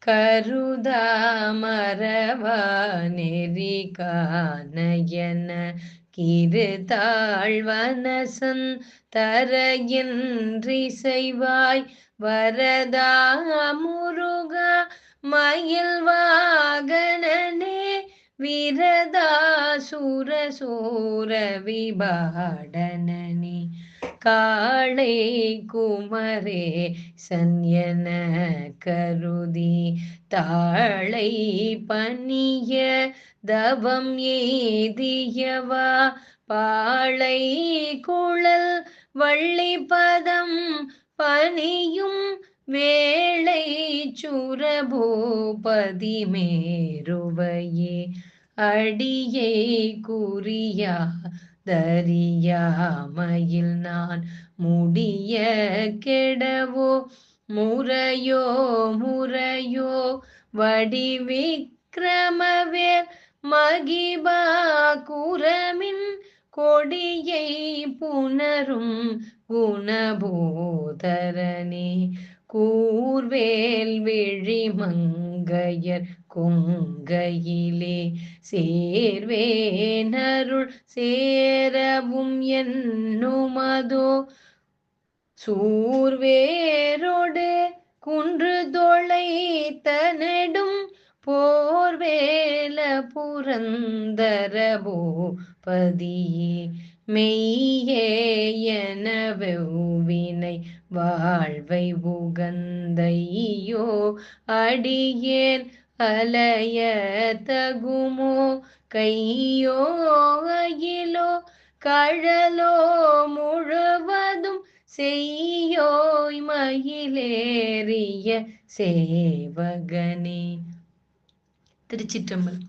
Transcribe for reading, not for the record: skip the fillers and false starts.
கருதா மறவா நெறி காணயன கிருதாழ்வனசன் தரையின்றி செய்வாய் வரதா முருகா மயில் வாகனனே விரதா சுரசூர விபாடனனே காளை குமரே சன்யன கருதி தாளை பணிய தவம் ஏதியவா பாளை குழல் வள்ளி பதம் பணியும் வேளை சுரபூபதி மேருவையே அடியை குறியா தரியாமையில் நான் முடிய கெடவோ முறையோ முறையோ வடிவிக்கிரமவேல் மகிபா குரமின் கொடியை புணரும் குணபோதரனே கூர்வேல் விழிமங்கையர் கொங்கையிலே சேர்வேனருள் சேரவும் என்னுமதோ சூர்வேரோடு குன்று தொலைத்த நெடும் போர்வேல புரந்தர பூபதியே மெய்யே என வெவ்வினை வாழ்வை உகந்தையோ அடியேன் அலைய தகுமோ கையோ அகிலோ கழலோ முழுவதும் செய்யோய் மயிலேறிய சேவகனே. திருச்சிற்றம்பலம்.